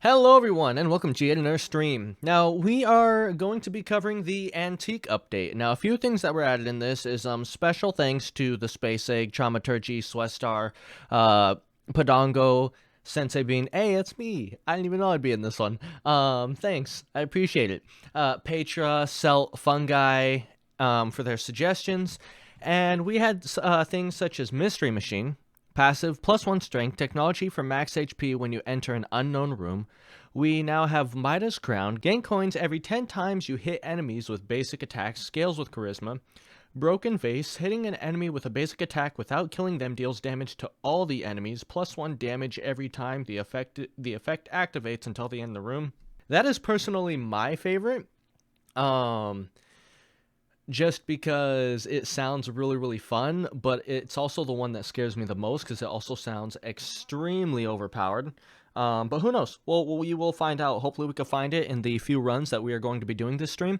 Hello everyone and welcome to yet another stream. Now we are going to be covering the antique update. Now a few things that were added in this is special thanks to the Space Egg, Traumaturgy, Swestar, Podongo, Sensei being, hey, it's me. I didn't even know I'd be in this one. Thanks. I appreciate it. Petra, Celt, Fungi for their suggestions. And we had things such as Mystery Machine, passive, +1 strength, technology for max HP when you enter an unknown room. We now have Midas Crown, gain coins every 10 times you hit enemies with basic attacks, scales with charisma. Broken Vase, hitting an enemy with a basic attack without killing them deals damage to all the enemies, +1 damage every time the effect activates until the end of the room. That is personally my favorite. Just because it sounds really fun, but it's also the one that scares me the most because it also sounds extremely overpowered. But who knows? Well, we will find out. Hopefully we can find it in the few runs that we are going to be doing this stream.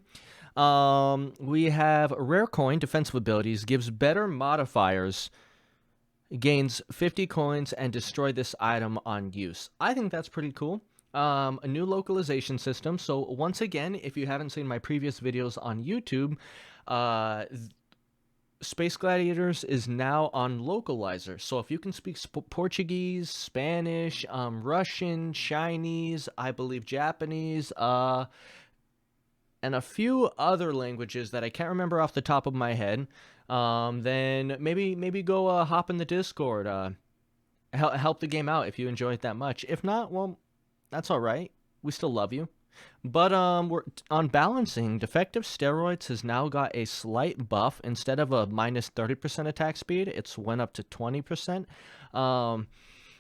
We have Rare Coin, defensive abilities, gives better modifiers, gains 50 coins, and destroy this item on use. I think that's pretty cool. A new localization system. So once again, if you haven't seen my previous videos on YouTube, Space Gladiators is now on localizer. So if you can speak Portuguese, Spanish, Russian, Chinese, I believe Japanese, and a few other languages that I can't remember off the top of my head, then maybe go hop in the Discord, help the game out if you enjoy it that much. If not, well, that's all right. We still love you. But we're on balancing. Defective Steroids has now got a slight buff. Instead of a -30% attack speed, it's went up to 20%.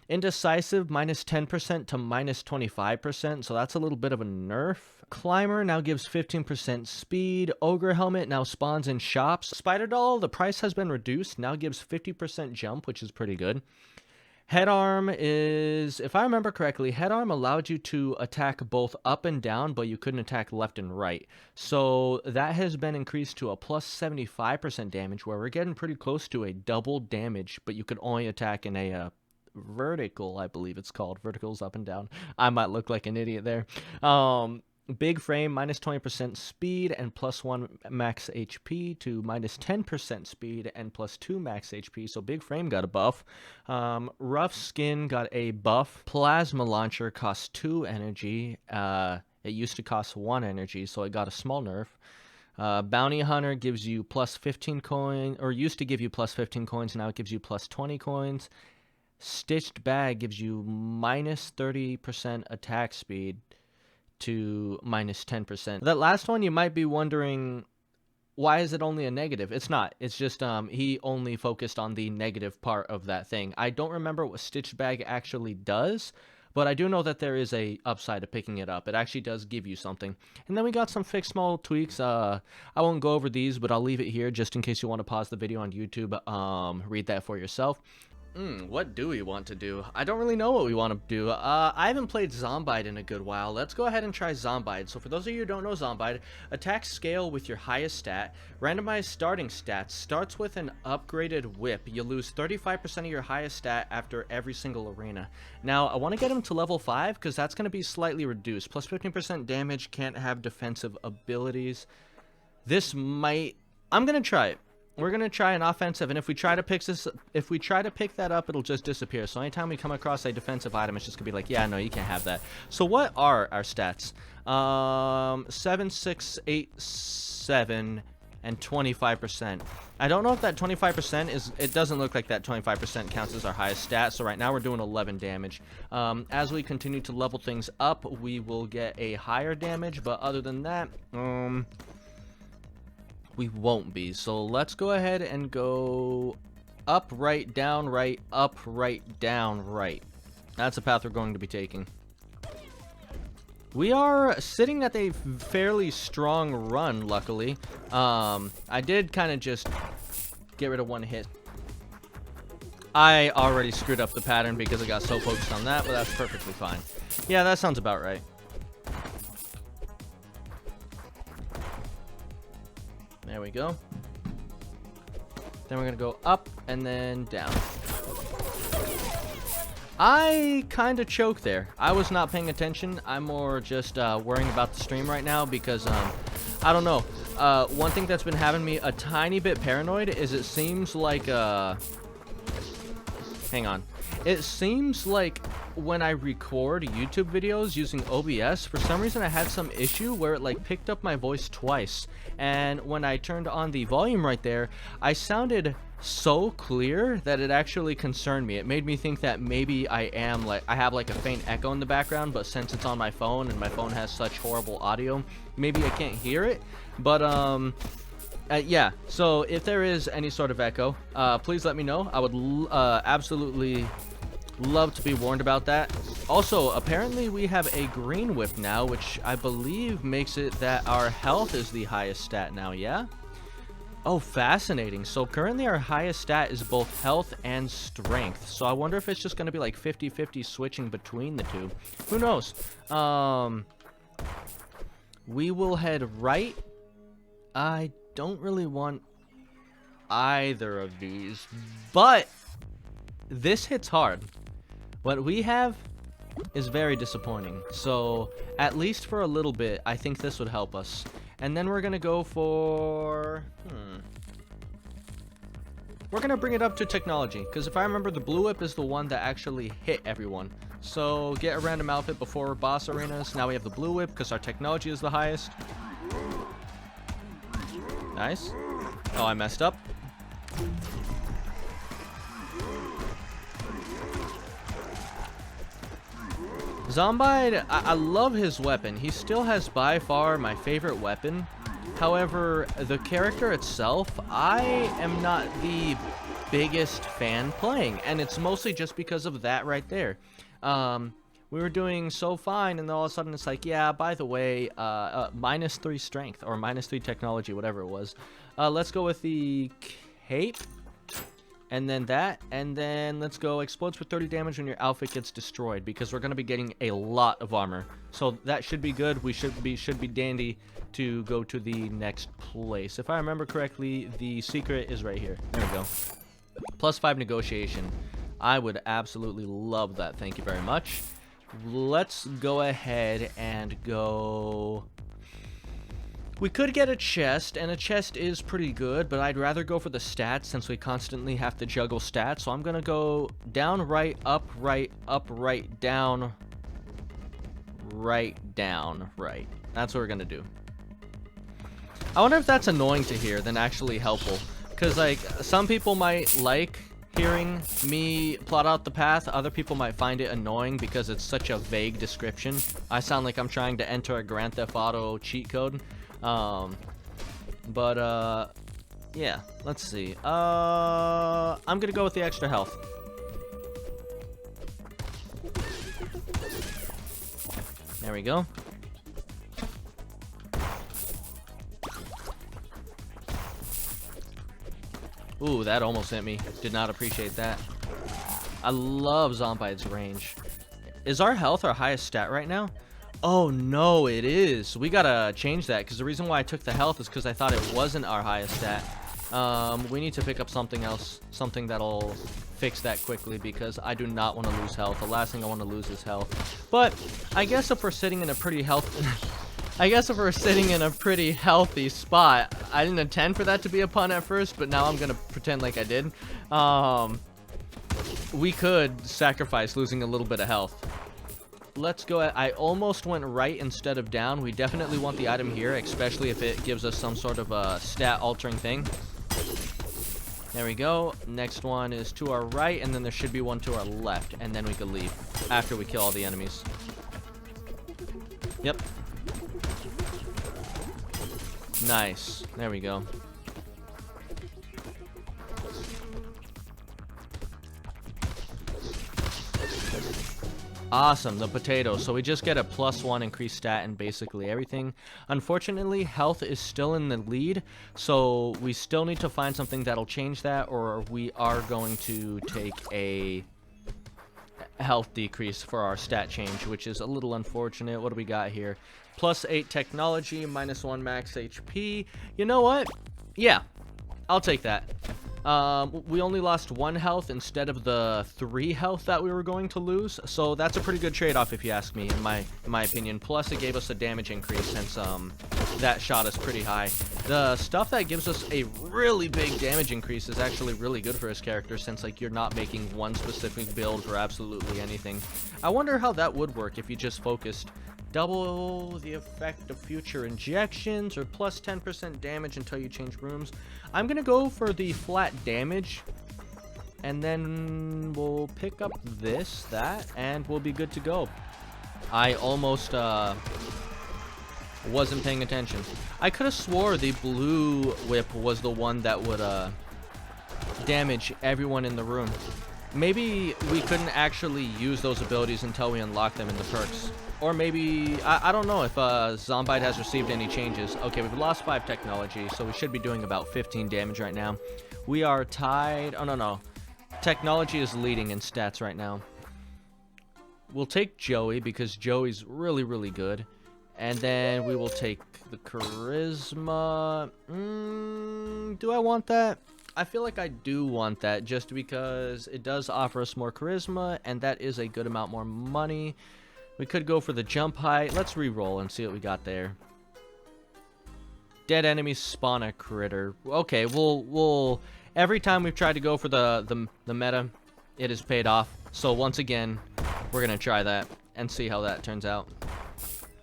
Indecisive -10% to -25%, so that's a little bit of a nerf. Climber now gives 15% speed. Ogre Helmet now spawns in shops. Spider Doll, the price has been reduced, now gives 50% jump, which is pretty good. Head Arm is, if I remember correctly, Head Arm allowed you to attack both up and down, but you couldn't attack left and right. So that has been increased to a +75% damage, where we're getting pretty close to a double damage, but you could only attack in a vertical, I believe it's called. Verticals up and down. I might look like an idiot there. Big Frame, -20% speed and +1 max HP to -10% speed and +2 max HP. So Big Frame got a buff. Rough Skin got a buff. Plasma Launcher costs 2 energy. It used to cost 1 energy, so it got a small nerf. Bounty Hunter gives you +15 coins, or used to give you +15 coins, now it gives you +20 coins. Stitched Bag gives you -30% attack speed to -10%. That last one, you might be wondering, why is it only a negative? It's not. It's just he only focused on the negative part of that thing. I don't remember what Stitched Bag actually does, but I do know that there is a upside to picking it up. It actually does give you something. And then we got some fixed small tweaks. I won't go over these, but I'll leave it here just in case you want to pause the video on YouTube. Read that for yourself. What do we want to do? I don't really know what we want to do. I haven't played Zombide in a good while. Let's go ahead and try Zombide. So for those of you who don't know Zombide, attack scale with your highest stat. Randomized starting stats. Starts with an upgraded whip. You lose 35% of your highest stat after every single arena. Now, I want to get him to level 5 because that's going to be slightly reduced. Plus 15% damage, can't have defensive abilities. This might... I'm going to try it. We're gonna try an offensive, and if we try to pick that up, it'll just disappear. So anytime we come across a defensive item, it's just gonna be like, yeah, no, you can't have that. So what are our stats? 7, 6, 8, 7, and 25%. I don't know if that 25% is. It doesn't look like that 25% counts as our highest stat. So right now we're doing 11 damage. As we continue to level things up, we will get a higher damage. But other than that, we won't be. So let's go ahead and go up, right, down, right, up, right, down, right. That's the path we're going to be taking. We are sitting at a fairly strong run, luckily. I did kind of just get rid of one hit. I already screwed up the pattern because I got so focused on that, but that's perfectly fine. Yeah, that sounds about right. There we go. Then we're going to go up and then down. I kind of choked there. I was not paying attention. I'm more just worrying about the stream right now because, I don't know. One thing that's been having me a tiny bit paranoid is it seems like, hang on. It seems like when I record YouTube videos using OBS, for some reason I had some issue where it like picked up my voice twice. And when I turned on the volume right there, I sounded so clear that it actually concerned me. It made me think that maybe I have like a faint echo in the background, but since it's on my phone and my phone has such horrible audio, maybe I can't hear it. But yeah, so if there is any sort of echo, please let me know. I would absolutely love to be warned about that. Also, apparently we have a green whip now, which I believe makes it that our health is the highest stat now, yeah? Oh, fascinating. So currently our highest stat is both health and strength. So I wonder if it's just going to be like 50-50 switching between the two. Who knows? We will head right. I don't really want either of these, but this hits hard. What we have is very disappointing. So at least for a little bit, I think this would help us. And then we're gonna go for we're gonna bring it up to technology, because if I remember, the blue whip is the one that actually hit everyone. So get a random outfit before boss arenas. Now we have the blue whip because our technology is the highest. Nice. Oh, I messed up. Zombide, I love his weapon. He still has by far my favorite weapon. However, the character itself, I am not the biggest fan playing. And it's mostly just because of that right there. We were doing so fine, and then all of a sudden it's like, yeah, by the way, -3 strength, or -3 technology, whatever it was. Let's go with the cape. And then that, and then let's go explodes for 30 damage when your outfit gets destroyed, because we're going to be getting a lot of armor. So that should be good. We should be dandy to go to the next place. If I remember correctly, the secret is right here. There we go. +5 negotiation. I would absolutely love that. Thank you very much. Let's go ahead and go. We could get a chest, and a chest is pretty good, but I'd rather go for the stats since we constantly have to juggle stats. So I'm going to go down, right, up, down, right, down, right. That's what we're going to do. I wonder if that's annoying to hear than actually helpful. Because, like, some people might like hearing me plot out the path. Other people might find it annoying because it's such a vague description. I sound like I'm trying to enter a Grand Theft Auto cheat code. Yeah, let's see. I'm gonna go with the extra health. There we go. Ooh, that almost hit me. Did not appreciate that. I love Zombide's range. Is our health our highest stat right now? Oh no, it is. We gotta change that, because the reason why I took the health is because I thought it wasn't our highest stat. We need to pick up something else, something that'll fix that quickly, because I do not want to lose health. The last thing I want to lose is health. But I guess if we're sitting in a pretty healthy spot, I didn't intend for that to be a pun at first, but now I'm gonna pretend like I did. We could sacrifice losing a little bit of health. Let's go. I almost went right instead of down. We definitely want the item here, especially if it gives us some sort of a stat altering thing. There we go. Next one is to our right, and then there should be one to our left, and then we could leave after we kill all the enemies. Yep. Nice. There we go. Awesome, the potato. So we just get a +1 increased stat in basically everything. Unfortunately, health is still in the lead, so we still need to find something that'll change that, or we are going to take a health decrease for our stat change, which is a little unfortunate. What do we got here? +8 technology, -1 max HP. You know what? Yeah, I'll take that. We only lost 1 health instead of the 3 health that we were going to lose, so that's a pretty good trade-off if you ask me, in my opinion. Plus, it gave us a damage increase since that shot us pretty high. The stuff that gives us a really big damage increase is actually really good for his character, since like you're not making one specific build for absolutely anything. I wonder how that would work if you just focused double the effect of future injections, or plus 10% damage until you change rooms. I'm gonna go for the flat damage, and then we'll pick up that, and we'll be good to go. I almost wasn't paying attention. I could have swore the blue whip was the one that would damage everyone in the room. Maybe we couldn't actually use those abilities until we unlock them in the perks. Or maybe, I don't know if Zombide has received any changes. Okay, we've lost 5 technology, so we should be doing about 15 damage right now. We are tied. Oh, no. Technology is leading in stats right now. We'll take Joey because Joey's really, really good. And then we will take the charisma. Do I want that? I feel like I do want that just because it does offer us more charisma, and that is a good amount more money. We could go for the jump height. Let's re-roll and see what we got there. Dead enemies spawn a critter. Okay, we'll every time we've tried to go for the meta, it has paid off. So once again, we're gonna try that and see how that turns out.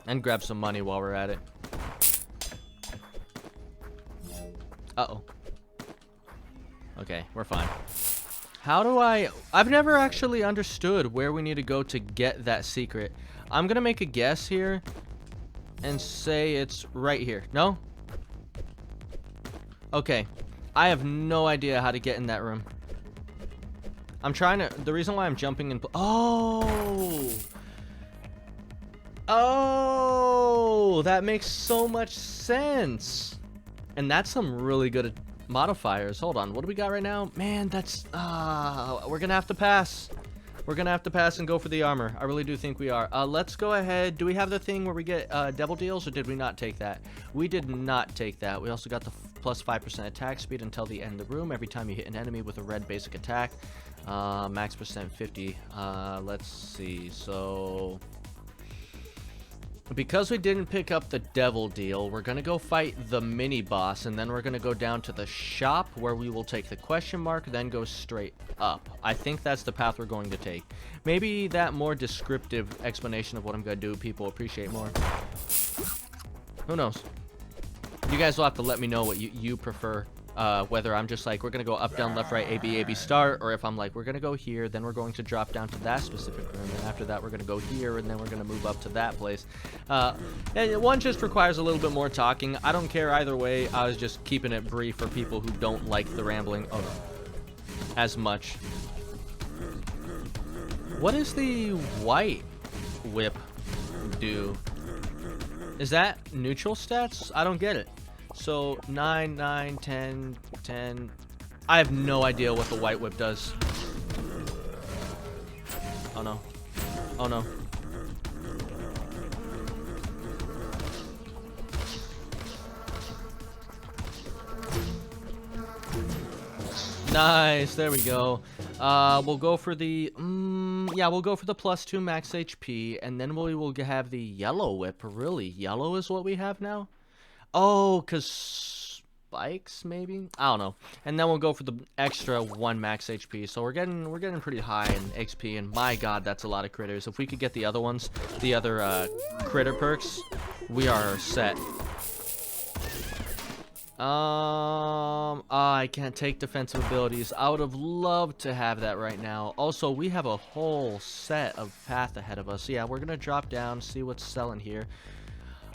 And grab some money while we're at it. Uh-oh. Okay, we're fine. How do I've never actually understood where we need to go to get that secret. I'm gonna make a guess here and say it's right here. No? Okay. I have no idea how to get in that room. I'm trying to... The reason why I'm jumping in... Oh! Oh! That makes so much sense. And that's some really good modifiers. Hold on. What do we got right now? Man, that's... we're gonna have to pass. We're gonna have to pass and go for the armor. I really do think we are. Let's go ahead. Do we have the thing where we get devil deals, or did we not take that? We did not take that. We also got the plus 5% attack speed until the end of the room every time you hit an enemy with a red basic attack. Max percent 50. Let's see. So... because we didn't pick up the devil deal, we're gonna go fight the mini boss, and then we're gonna go down to the shop where we will take the question mark, then go straight up. I think that's the path we're going to take. Maybe that more descriptive explanation of what I'm gonna do people appreciate more. Who knows? You guys will have to let me know what you prefer. Whether I'm just like, we're gonna go up, down, left, right, A, B, start, or if I'm like, we're gonna go here, then we're going to drop down to that specific room, and after that we're gonna go here, and then we're gonna move up to that place. And one just requires a little bit more talking. I don't care either way. I was just keeping it brief for people who don't like the rambling as much. What does the white whip do? Is that neutral stats? I don't get it. So 9, 9, 10, 10. I have no idea what the white whip does. Oh no. Oh no. Nice, there we go. We'll go for the yeah, we'll go for the plus 2 max HP, and then we will have the yellow whip. Really, yellow is what we have now? Oh, because spikes, maybe? I don't know. And then we'll go for the extra 1 max HP. So we're getting pretty high in XP, and my god, that's a lot of critters. If we could get the other ones, the other critter perks, we are set. I can't take defensive abilities. I would have loved to have that right now. Also, we have a whole set of path ahead of us. Yeah, we're gonna drop down, see what's selling here.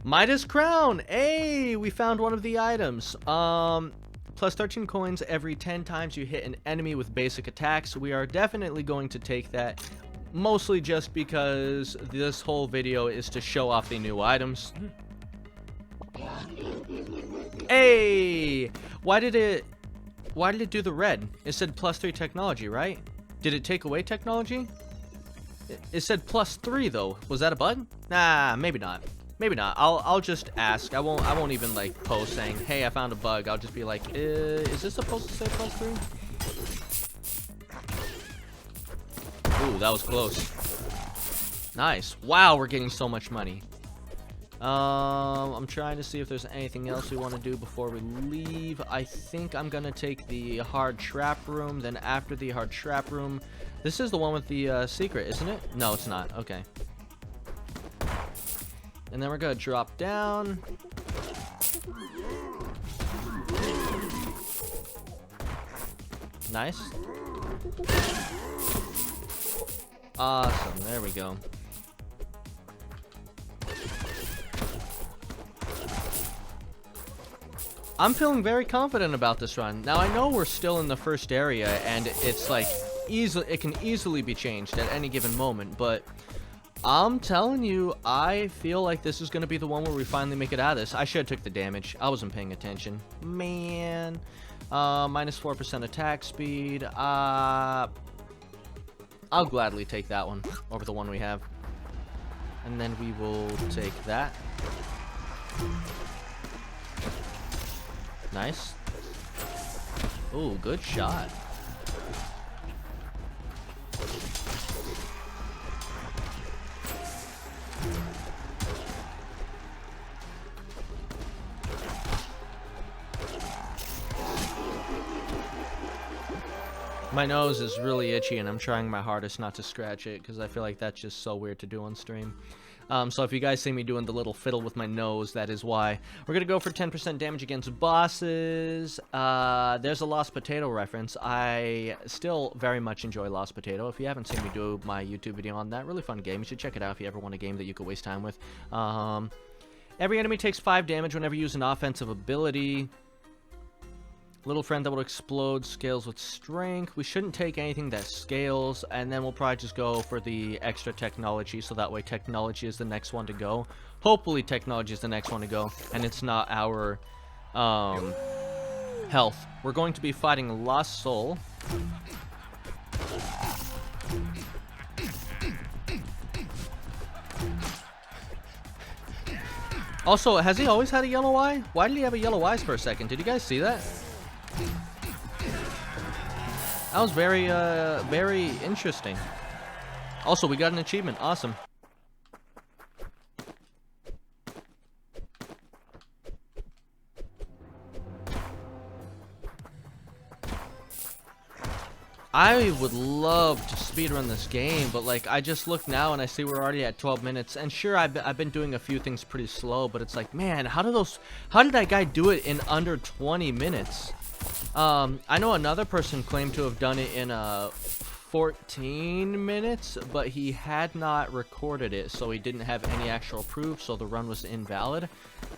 Midas Crown! Hey, we found one of the items. Plus 13 coins every 10 times you hit an enemy with basic attacks. We are definitely going to take that. Mostly just because this whole video is to show off the new items. Hey! Why did it do the red? It said plus 3 technology, right? Did it take away technology? It said plus 3 though. Was that a bug? Nah, maybe not. Maybe not. I'll just ask. I won't even like post saying, hey, I found a bug. I'll just be like, is this supposed to say +3? Ooh, that was close. Nice. Wow, we're getting so much money. I'm trying to see if there's anything else we want to do before we leave. I think I'm gonna take the hard trap room. Then after the hard trap room, this is the one with the secret, isn't it? No, it's not. Okay. And then we're gonna drop down. Nice. Awesome. There we go. I'm feeling very confident about this run. Now I know we're still in the first area and it's like it can easily be changed at any given moment, but I'm telling you, I feel like this is going to be the one where we finally make it out of this. I should have took the damage. I wasn't paying attention. Man. Minus 4% attack speed. I'll gladly take that one over the one we have. And then we will take that. Nice. Ooh, good shot. My nose is really itchy and I'm trying my hardest not to scratch it because I feel like that's just so weird to do on stream. So if you guys see me doing the little fiddle with my nose, that is why. We're going to go for 10% damage against bosses. There's a Lost Potato reference. I still very much enjoy Lost Potato. If you haven't seen me do my YouTube video on that, really fun game. You should check it out if you ever want a game that you could waste time with. Every enemy takes 5 damage whenever you use an offensive ability. Little friend that will explode scales with strength. We shouldn't take anything that scales, and then we'll probably just go for the extra technology, so that way technology is the next one to go. Hopefully technology is the next one to go, and it's not our health. We're going to be fighting Lost Soul. Also, has he always had a yellow eye? Why did he have a yellow eyes for a second? Did you guys see that? That was very, very interesting. Also, we got an achievement. Awesome. I would love to speedrun this game, but like I just look now and I see we're already at 12 minutes. And sure, I've been doing a few things pretty slow, but it's like, man, how did that guy do it in under 20 minutes? I know another person claimed to have done it in 14 minutes, but he had not recorded it, so he didn't have any actual proof, so the run was invalid.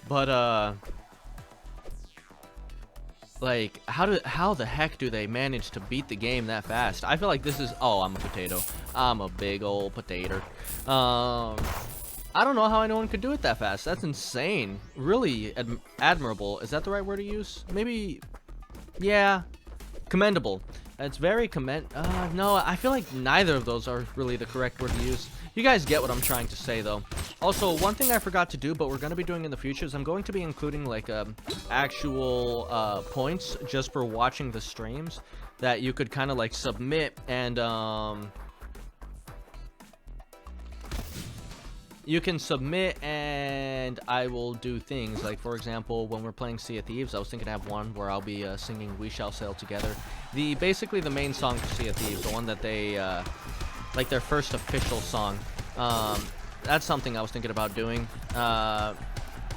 But like, how the heck do they manage to beat the game that fast? I feel like this is... Oh, I'm a potato. I'm a big old potato. I don't know how anyone could do it that fast. That's insane. Really admirable. Is that the right word to use? Maybe... Yeah. Commendable. It's very no, I feel like neither of those are really the correct word to use. You guys get what I'm trying to say, though. Also, one thing I forgot to do, but we're going to be doing in the future, is I'm going to be including, like, actual, points just for watching the streams that you could kind of, like, submit and, you can submit and I will do things. Like, for example, when we're playing Sea of Thieves, I was thinking to have one where I'll be singing We Shall Sail Together. Basically the main song for Sea of Thieves, the one that they, like their first official song. That's something I was thinking about doing.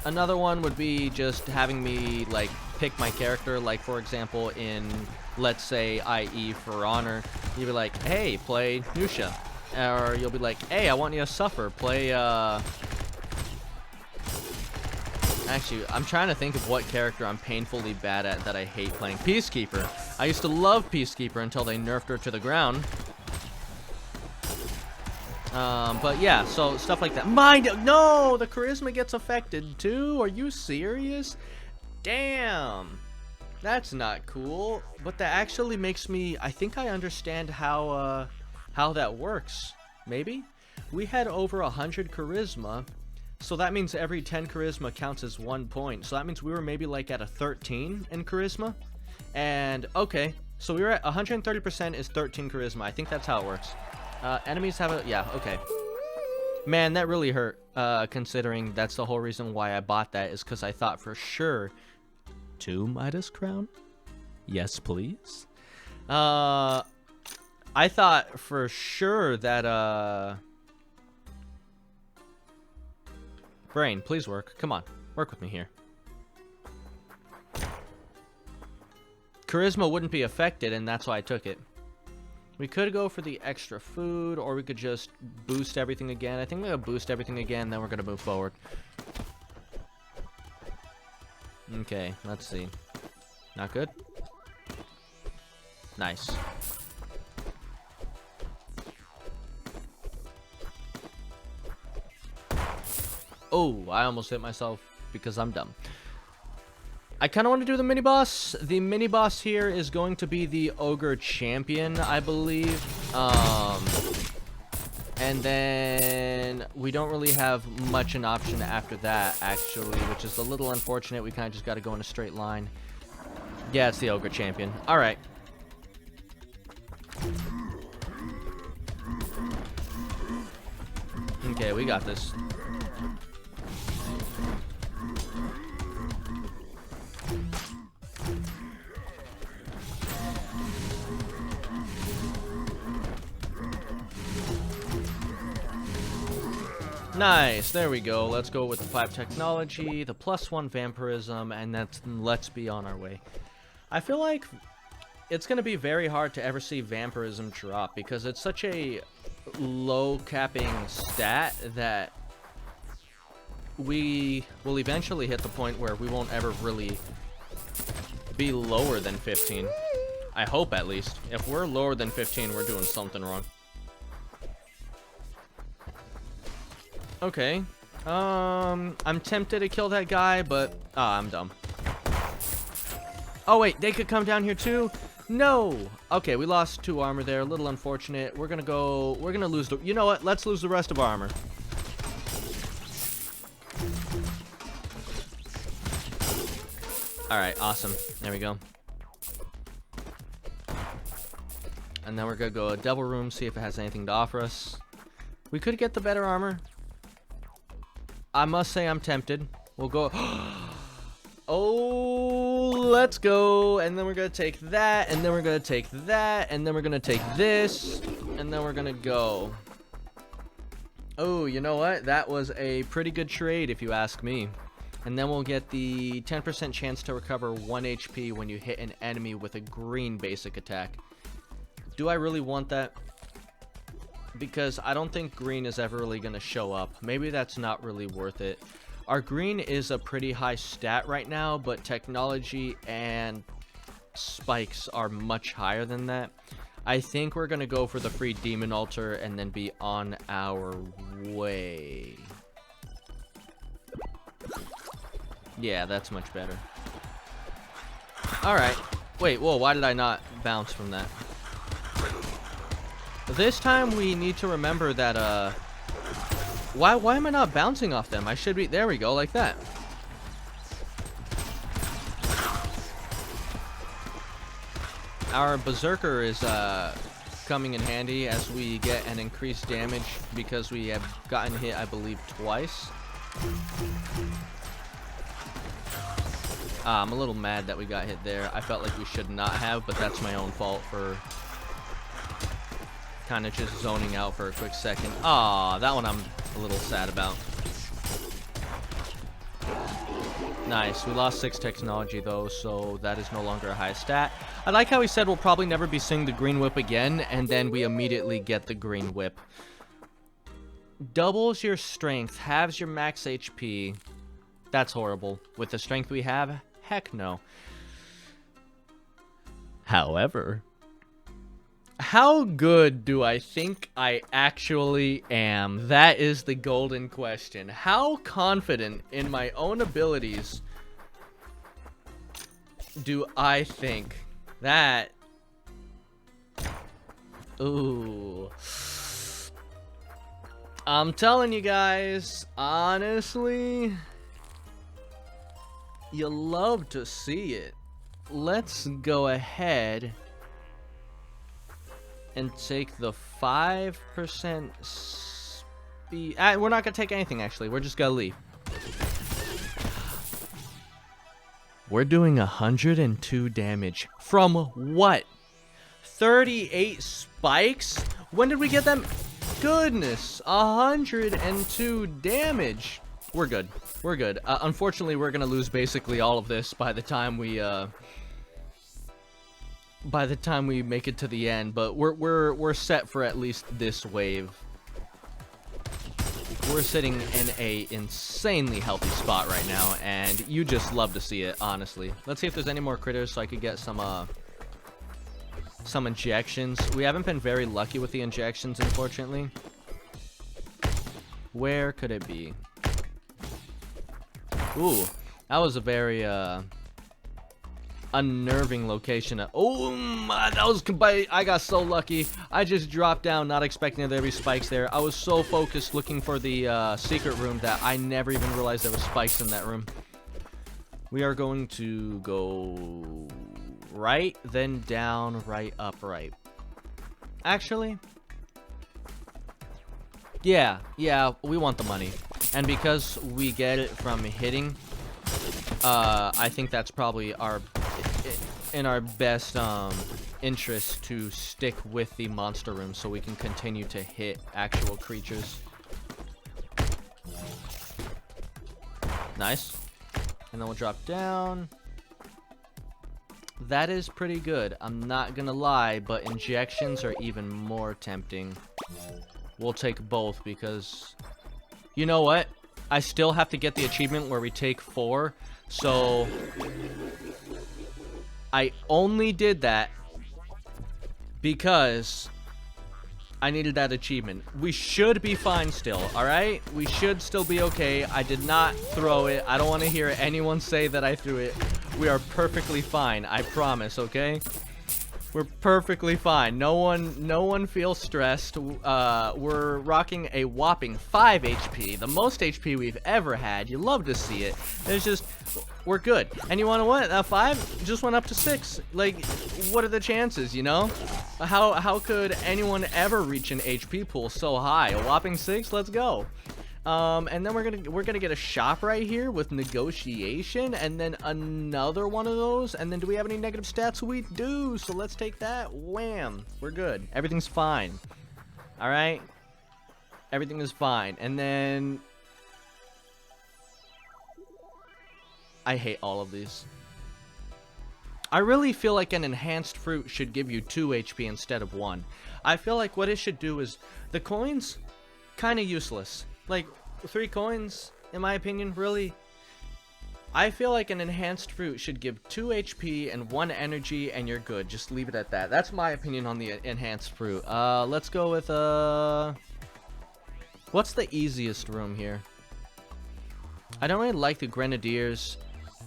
Another one would be just having me, like, pick my character. Like, for example, in, let's say, IE For Honor, you'd be like, hey, play Nusha. Or you'll be like, hey, I want you to suffer. Play, Actually, I'm trying to think of what character I'm painfully bad at that I hate playing. Peacekeeper. I used to love Peacekeeper until they nerfed her to the ground. But yeah, so stuff like that. No, the charisma gets affected too. Are you serious? Damn. That's not cool. But that actually makes me, I think I understand how that works. Maybe? We had over 100 charisma. So that means every 10 charisma counts as 1 point. So that means we were maybe like at a 13 in charisma. And okay, so we were at 130% is 13 charisma. I think that's how it works. Enemies have a, yeah, okay. Man, that really hurt, considering that's the whole reason why I bought that, is because I thought for sure 2 Midas Crown? Yes, please. I thought for sure that, Brain, please work. Come on, work with me here. Charisma wouldn't be affected, and that's why I took it. We could go for the extra food, or we could just boost everything again. I think we're going to boost everything again, then we're going to move forward. Okay, let's see. Not good? Nice. Oh, I almost hit myself because I'm dumb. I kind of want to do the mini-boss. The mini-boss here is going to be the Ogre Champion, I believe. And then we don't really have much an option after that, actually, which is a little unfortunate. We kind of just got to go in a straight line. Yeah, it's the Ogre Champion. All right. Okay, we got this. Nice, there we go. Let's go with the 5 technology, the +1 vampirism, and let's be on our way. I feel like it's going to be very hard to ever see vampirism drop because it's such a low capping stat that we will eventually hit the point where we won't ever really be lower than 15. I hope, at least. If we're lower than 15, we're doing something wrong. Okay. I'm tempted to kill that guy, but I'm dumb. Oh wait, they could come down here too? No! Okay, we lost 2 armor there. A little unfortunate. We're gonna lose the... You know what? Let's lose the rest of our armor. Alright, awesome. There we go. And then we're gonna go a devil room, see if it has anything to offer us. We could get the better armor. I must say I'm tempted. We'll go... Oh, let's go. And then we're going to take that, and then we're going to take that, and then we're going to take this, and then we're going to go. Oh, you know what? That was a pretty good trade, if you ask me. And then we'll get the 10% chance to recover 1 HP when you hit an enemy with a green basic attack. Do I really want that? Because I don't think green is ever really going to show up. Maybe that's not really worth it. Our green is a pretty high stat right now, but technology and spikes are much higher than that. I think we're going to go for the free demon altar and then be on our way. Yeah, that's much better. Alright. Wait, whoa, why did I not bounce from that? This time we need to remember that, why am I not bouncing off them? I should be, there we go, like that. Our Berserker is, coming in handy as we get an increased damage because we have gotten hit, I believe, twice. I'm a little mad that we got hit there. I felt like we should not have, but that's my own fault for kind of just zoning out for a quick second. Aw, that one I'm a little sad about. Nice. We lost 6 technology though, so that is no longer a high stat. I like how he said we'll probably never be seeing the green whip again, and then we immediately get the green whip. Doubles your strength, halves your max HP. That's horrible. With the strength we have, heck no. However, how good do I think I actually am? That is the golden question. How confident in my own abilities do I think? That... Ooh. I'm telling you guys, honestly, you love to see it. Let's go ahead and take the 5% speed. We're not gonna take anything, actually. We're just gonna leave. We're doing 102 damage. From what? 38 spikes? When did we get them? Goodness, 102 damage. We're good. We're good. Unfortunately, we're gonna lose basically all of this by the time we make it to the end. But we're set for at least this wave. We're sitting in a insanely healthy spot right now, and you just love to see it, honestly. Let's see if there's any more critters so I could get some injections. We haven't been very lucky with the injections, unfortunately. Where could it be? Ooh, that was a very unnerving location. Oh my, that was, I got so lucky. I just dropped down not expecting there to be spikes there. I was so focused looking for the secret room that I never even realized there were spikes in that room. We are going to go right, then down, right, up, right. Actually, yeah, we want the money. And because we get it from hitting, I think that's probably in our best interest to stick with the monster room so we can continue to hit actual creatures. Nice. And then we'll drop down. That is pretty good. I'm not gonna lie, but injections are even more tempting. We'll take both because, you know what? I still have to get the achievement where we take 4. So I only did that because I needed that achievement. We should be fine still, alright? We should still be okay. I did not throw it. I don't want to hear anyone say that I threw it. We are perfectly fine, I promise, okay? We're perfectly fine. No one feels stressed. We're rocking a whopping 5 HP, the most HP we've ever had. You love to see it. It's just, we're good. And you want to what? 5 just went up to 6. Like, what are the chances, you know? How could anyone ever reach an HP pool so high? A whopping 6? Let's go. And then we're gonna get a shop right here with negotiation, and then another one of those. And then do we have any negative stats? We do. So let's take that. Wham. We're good. Everything's fine. All right. Everything is fine. And then I hate all of these. I really feel like an enhanced fruit should give you 2 HP instead of 1. I feel like what it should do is the coins kind of useless. Like, 3 coins, in my opinion, really. I feel like an enhanced fruit should give 2 HP and 1 energy, and you're good. Just leave it at that. That's my opinion on the enhanced fruit. Let's go with, what's the easiest room here? I don't really like the Grenadiers.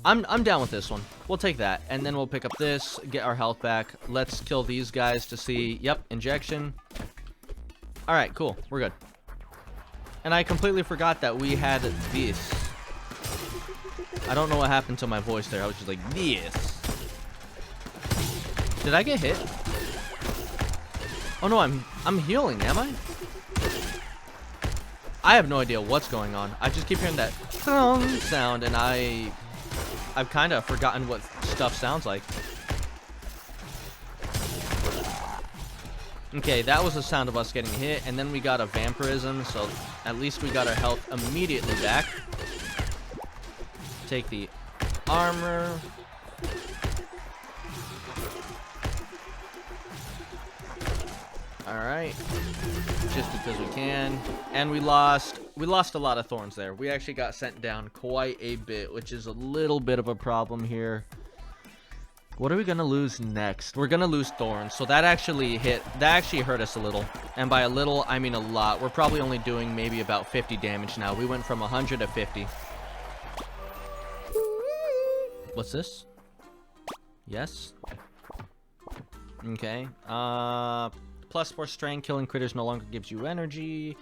I'm down with this one. We'll take that, and then we'll pick up this, get our health back. Let's kill these guys to see, yep, injection. Alright, cool. We're good. And I completely forgot that we had this. I don't know what happened to my voice there. I was just like, this. Did I get hit? Oh no, I'm healing, am I? I have no idea what's going on. I just keep hearing that sound, and I've kind of forgotten what stuff sounds like. Okay, that was the sound of us getting hit, and then we got a vampirism, so at least we got our health immediately back. Take the armor. Alright. Just because we can. And we lost a lot of thorns there. We actually got sent down quite a bit, which is a little bit of a problem here. What are we gonna lose next? We're gonna lose thorns, so that actually hurt us a little. And by a little, I mean a lot. We're probably only doing maybe about 50 damage now. We went from 100 to 50. What's this? Yes? Okay. +4 strength, killing critters no longer gives you energy.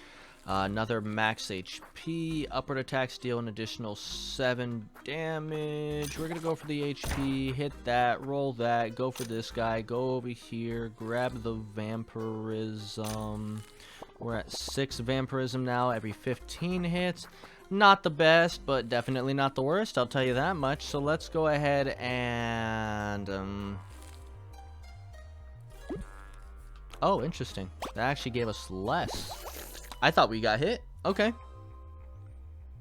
Another max HP. Upward attacks deal an additional 7 damage. We're gonna go for the HP. Hit that. Roll that. Go for this guy. Go over here. Grab the vampirism. We're at 6 vampirism now. Every 15 hits. Not the best, but definitely not the worst. I'll tell you that much. So let's go ahead and... Oh, interesting. That actually gave us less. I thought we got hit. Okay.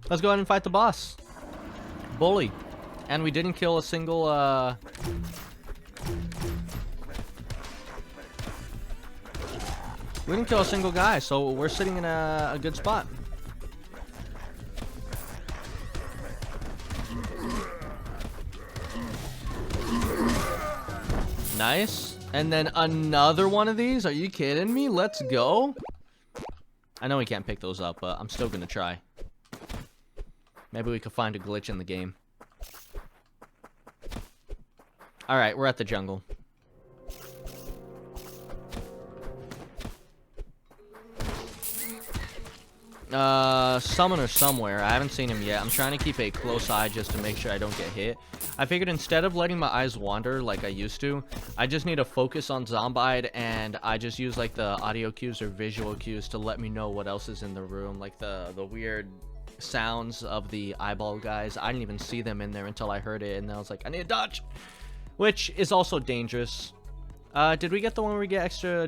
Let's go ahead and fight the boss. Bully. And we didn't kill a single, we didn't kill a single guy, so we're sitting in a good spot. Nice. And then another one of these? Are you kidding me? Let's go. I know we can't pick those up, but I'm still gonna try. Maybe we could find a glitch in the game. Alright, we're at the jungle. Summoner somewhere. I haven't seen him yet. I'm trying to keep a close eye just to make sure I don't get hit. I figured instead of letting my eyes wander like I used to, I just need to focus on Zombide, and I just use like the audio cues or visual cues to let me know what else is in the room, like the weird sounds of the eyeball guys. I didn't even see them in there until I heard it, and I was like, I need to dodge, which is also dangerous. Did we get the one where we get extra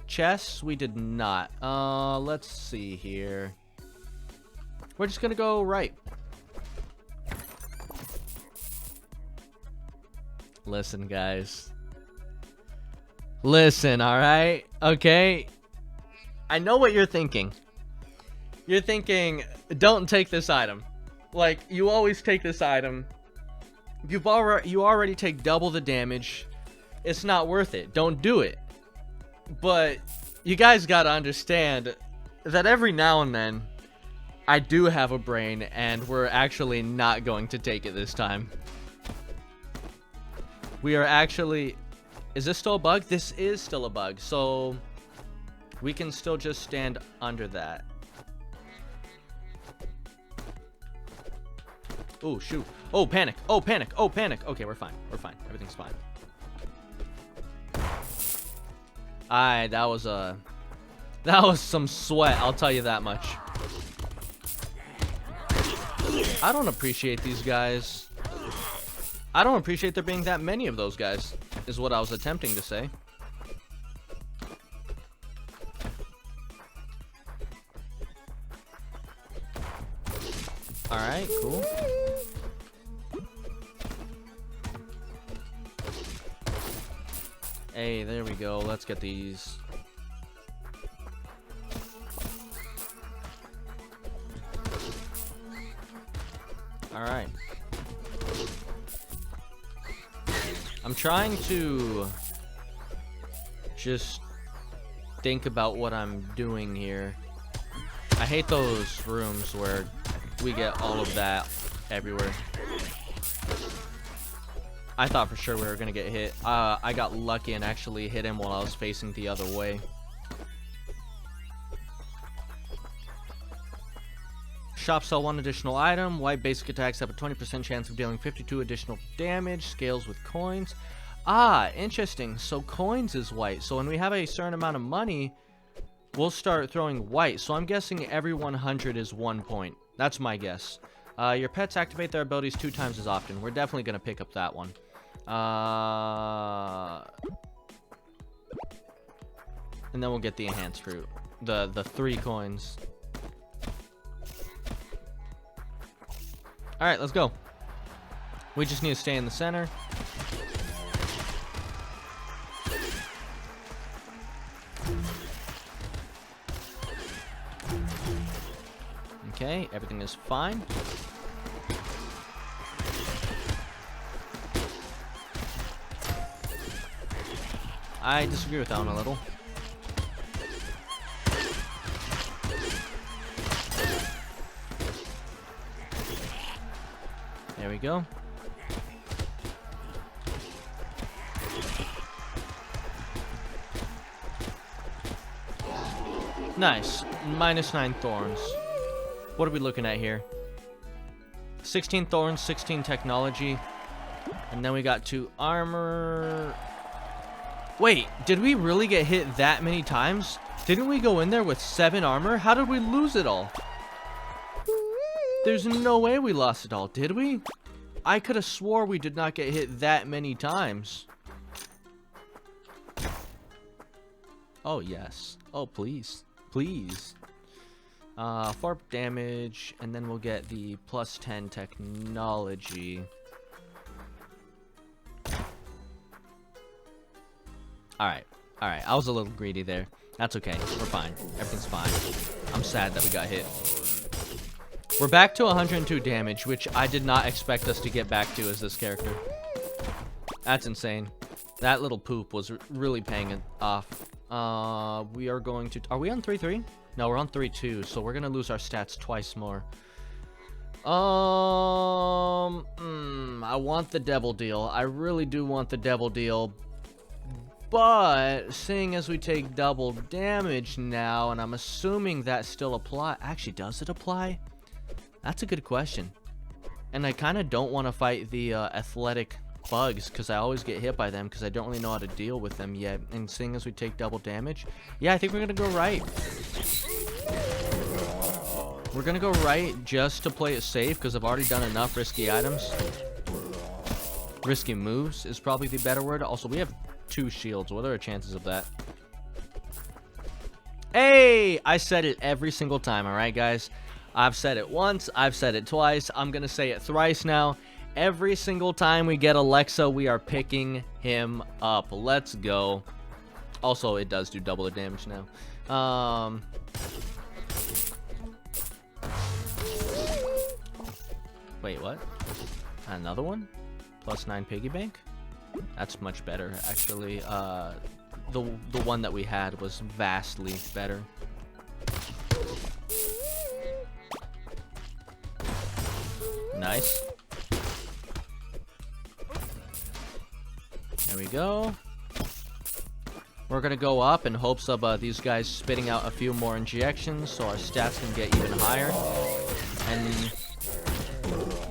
chests? We did not. Let's see here. We're just gonna go right. Listen, guys. Listen, alright? Okay? I know what you're thinking. You're thinking, don't take this item. Like, you always take this item. You already take double the damage. It's not worth it. Don't do it. But you guys gotta understand that every now and then, I do have a brain, and we're actually not going to take it this time. We are actually... Is this still a bug? This is still a bug, so we can still just stand under that. Oh, shoot. Oh, panic. Oh, panic. Oh, panic. Okay, we're fine. We're fine. Everything's fine. Alright, that was some sweat, I'll tell you that much. I don't appreciate these guys. I don't appreciate there being that many of those guys, is what I was attempting to say. Alright, cool. Hey, there we go. Let's get these. Alright. I'm trying to just think about what I'm doing here. I hate those rooms where we get all of that everywhere. I thought for sure we were gonna get hit. I got lucky and actually hit him while I was facing the other way. Shop sell 1 additional item. White basic attacks have a 20% chance of dealing 52 additional damage. Scales with coins. Ah, interesting. So coins is white. So when we have a certain amount of money, we'll start throwing white. So I'm guessing every 100 is 1 point. That's my guess. Your pets activate their abilities 2 times as often. We're definitely going to pick up that one. And then we'll get the enhanced fruit. The 3 coins. Alright, let's go. We just need to stay in the center. Okay, everything is fine. I disagree with that one a little. There we go. Nice. -9 thorns. What are we looking at here? 16 thorns, 16 technology. And then we got 2 armor. Wait, did we really get hit that many times? Didn't we go in there with 7 armor? How did we lose it all? There's no way we lost it all, did we? I could have swore we did not get hit that many times. Oh, yes. Oh, please. Please. 4 damage, and then we'll get the +10 technology. Alright. Alright, I was a little greedy there. That's okay. We're fine. Everything's fine. I'm sad that we got hit. We're back to 102 damage, which I did not expect us to get back to as this character. That's insane. That little poop was really paying it off. We are going to... Are we on 3-3? No, we're on 3-2, so we're going to lose our stats twice more. I want the devil deal. I really do want the devil deal. But, seeing as we take double damage now, and I'm assuming that still applies... Actually, does it apply? That's a good question. And I kind of don't want to fight the athletic bugs, because I always get hit by them, because I don't really know how to deal with them yet. And seeing as we take double damage... Yeah, I think we're going to go right. We're going to go right just to play it safe, because I've already done enough risky items. Risky moves is probably the better word. Also, we have 2 shields. What are the chances of that? Hey! I said it every single time, alright, guys? I've said it once. I've said it twice. I'm going to say it thrice now. Every single time we get Alexa, we are picking him up. Let's go. Also, it does do double the damage now. Wait, what? Another one? +9 piggy bank? That's much better, actually. The one that we had was vastly better. Nice. There we go. We're gonna go up in hopes of these guys spitting out a few more injections so our stats can get even higher. And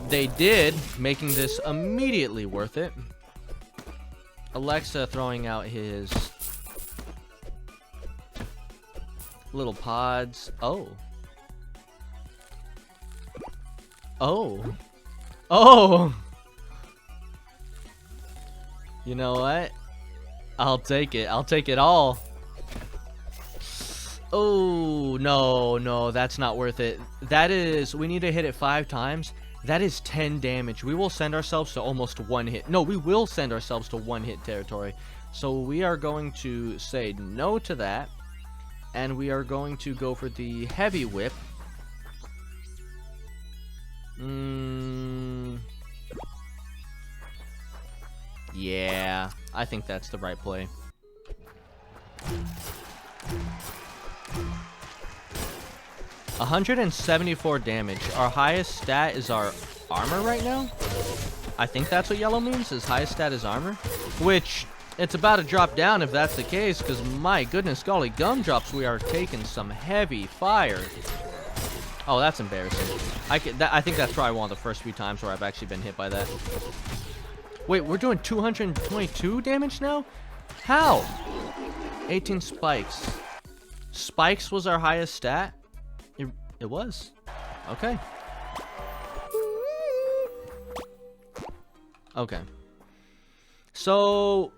they did, making this immediately worth it. Alexa throwing out his little pods. Oh. Oh. Oh. You know what? I'll take it. I'll take it all. Oh, no, no, that's not worth it. That is, we need to hit it 5 times. That is 10 damage. We will send ourselves to almost 1 hit. No, we will send ourselves to 1 hit territory. So we are going to say no to that. And we are going to go for the heavy whip. Yeah, I think that's the right play. $174 damage. Our highest stat is our armor right now. I think that's what yellow means. His highest stat is armor. Which, it's about to drop down if that's the case, because my goodness golly gumdrops, we are taking some heavy fire. Oh, that's embarrassing. I think that's probably one of the first few times where I've actually been hit by that. Wait, we're doing 222 damage now? How? 18 spikes. Spikes was our highest stat? It was. Okay. Okay. So,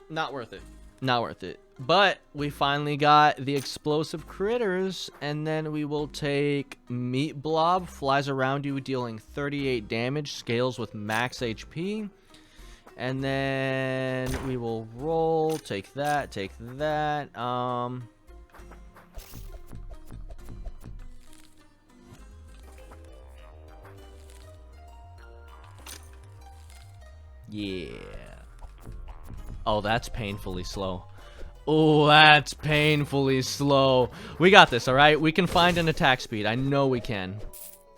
not worth it. Not worth it. But we finally got the explosive critters, and then we will take Meat Blob, flies around you dealing 38 damage, scales with max HP. And then we will roll, take that. Yeah. Oh, that's painfully slow. Oh, that's painfully slow. We got this, alright? We can find an attack speed. I know we can.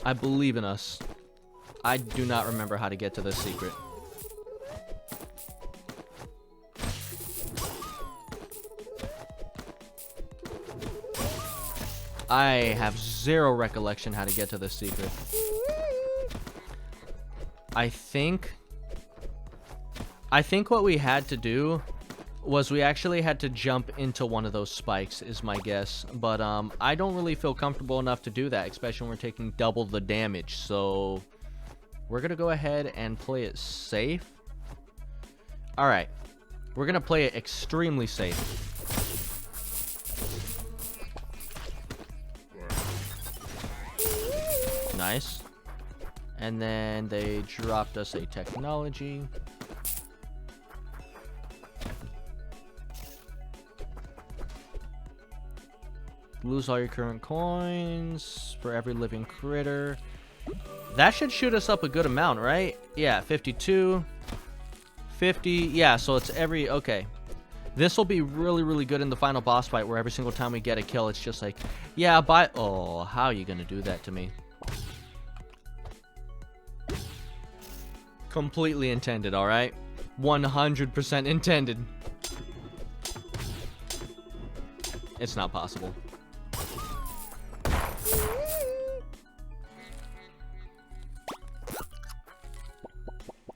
I believe in us. I do not remember how to get to this secret. I have zero recollection how to get to this secret. I think what we had to do was we actually had to jump into one of those spikes, is my guess. But I don't really feel comfortable enough to do that, especially when we're taking double the damage. So we're going to go ahead and play it safe. Alright. We're going to play it extremely safe. Nice. And then they dropped us a technology. Lose all your current coins for every living critter. That should shoot us up a good amount, right? Yeah, 52, 50. Yeah, so it's every... Okay. This will be really, really good in the final boss fight where every single time we get a kill, it's just like, yeah, but... Oh, how are you going to do that to me? Completely intended, alright? 100% intended. It's not possible.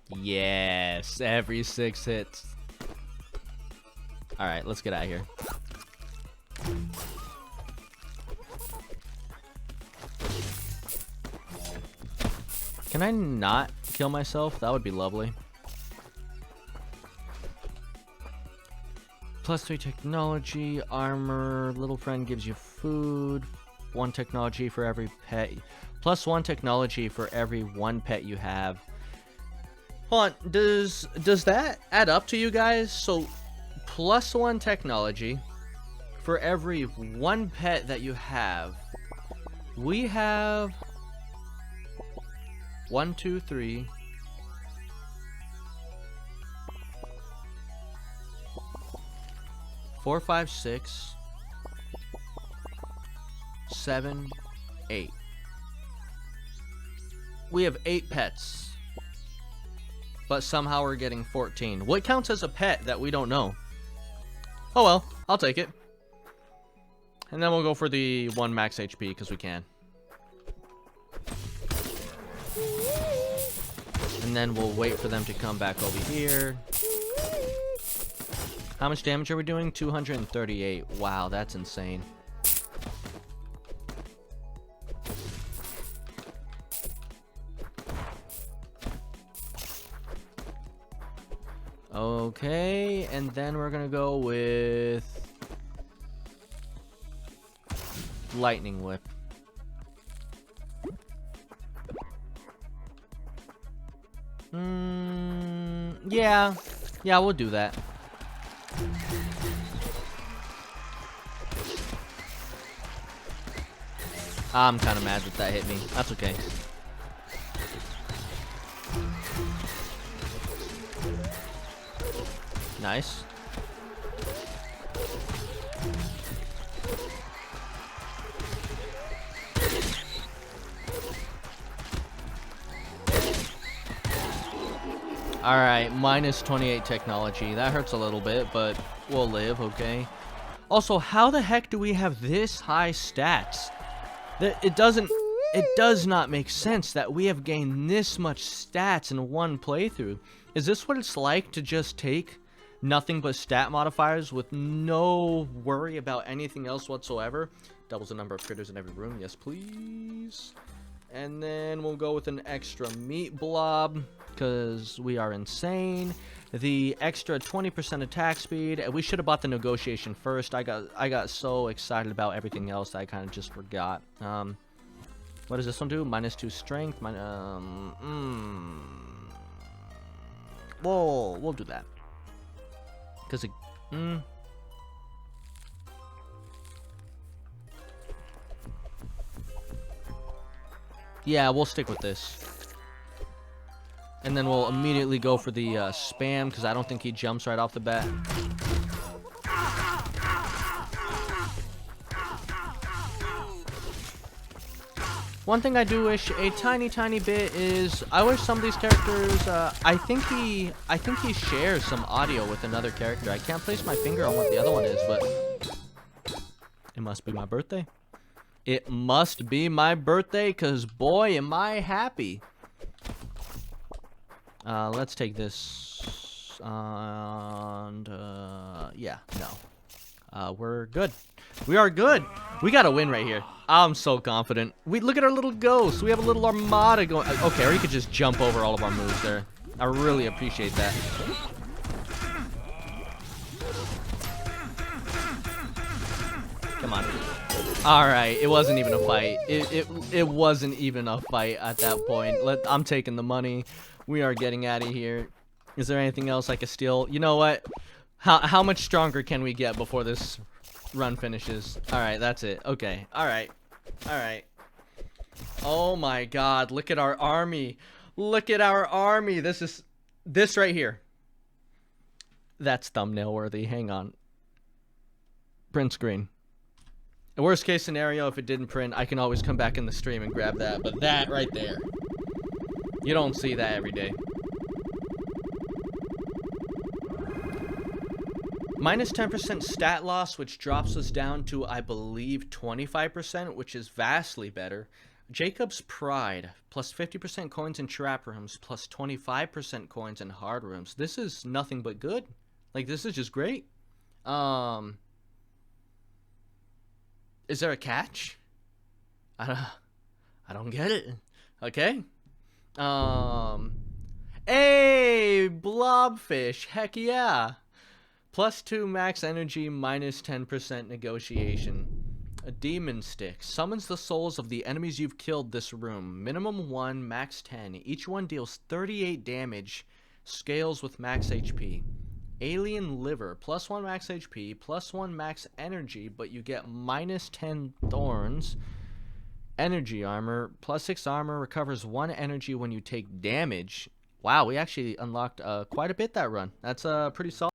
Yes, every 6 hits. Alright, let's get out of here. Can I not kill myself? That would be lovely. +3 technology, armor, little friend gives you food, 1 technology for every pet, +1 technology for every 1 pet you have. Hold on, does that add up to you guys? So, +1 technology for every 1 pet that you have. We have 1, 2, 3. 4, 5, 6, 7, 8. We have 8 pets. But somehow we're getting 14. What counts as a pet that we don't know? Oh well, I'll take it. And then we'll go for the 1 max HP because we can. And then we'll wait for them to come back over here. How much damage are we doing? 238. Wow, that's insane. Okay, and then we're gonna go with lightning whip. Yeah, we'll do that. I'm kind of mad that that hit me. That's okay. Nice. Alright, -28 technology. That hurts a little bit, but we'll live, okay? Also, how the heck do we have this high stats? It does not make sense that we have gained this much stats in one playthrough. Is this what it's like to just take nothing but stat modifiers with no worry about anything else whatsoever? Doubles the number of critters in every room. Yes, please. And then we'll go with an extra meat blob, because we are insane. The extra 20% attack speed. We should have bought the negotiation first. I got so excited about everything else that I kind of just forgot. What does this one do? -2 strength. We'll do that. Because it... Yeah, we'll stick with this. And then we'll immediately go for the spam, because I don't think he jumps right off the bat. One thing I do wish a tiny bit is, I wish some of these characters, I think he shares some audio with another character. I can't place my finger on what the other one is, but it must be my birthday. It must be my birthday, because boy, am I happy. Let's take this. And, yeah, no. We're good. We are good. We got to win right here. I'm so confident. Look at our little ghost. We have a little armada going. Okay, or you could just jump over all of our moves there. I really appreciate that. Come on. Alright, it wasn't even a fight. It wasn't even a fight at that point. I'm taking the money. We are getting out of here. Is there anything else I can steal? You know what? How much stronger can we get before this run finishes? Alright, that's it. Okay. Alright. Alright. Oh my god, look at our army. Look at our army. This right here. That's thumbnail worthy. Hang on. Print screen. The worst case scenario, if it didn't print, I can always come back in the stream and grab that. But that right there, you don't see that every day. Minus 10% stat loss, which drops us down to, I believe, 25%, which is vastly better. Jacob's Pride, plus 50% coins in trap rooms, plus 25% coins in hard rooms. This is nothing but good. Like, this is just great. Is there a catch? I don't get it. Okay. Hey, blobfish. Heck yeah. Plus 2 max energy, minus 10% negotiation. A demon stick. Summons the souls of the enemies you've killed this room. Minimum 1, max 10. Each one deals 38 damage. Scales with max HP. Alien liver, plus 1 max HP, plus 1 max energy, but you get minus 10 thorns. Energy armor, plus 6 armor, recovers 1 energy when you take damage. Wow, we actually unlocked quite a bit that run. That's pretty solid.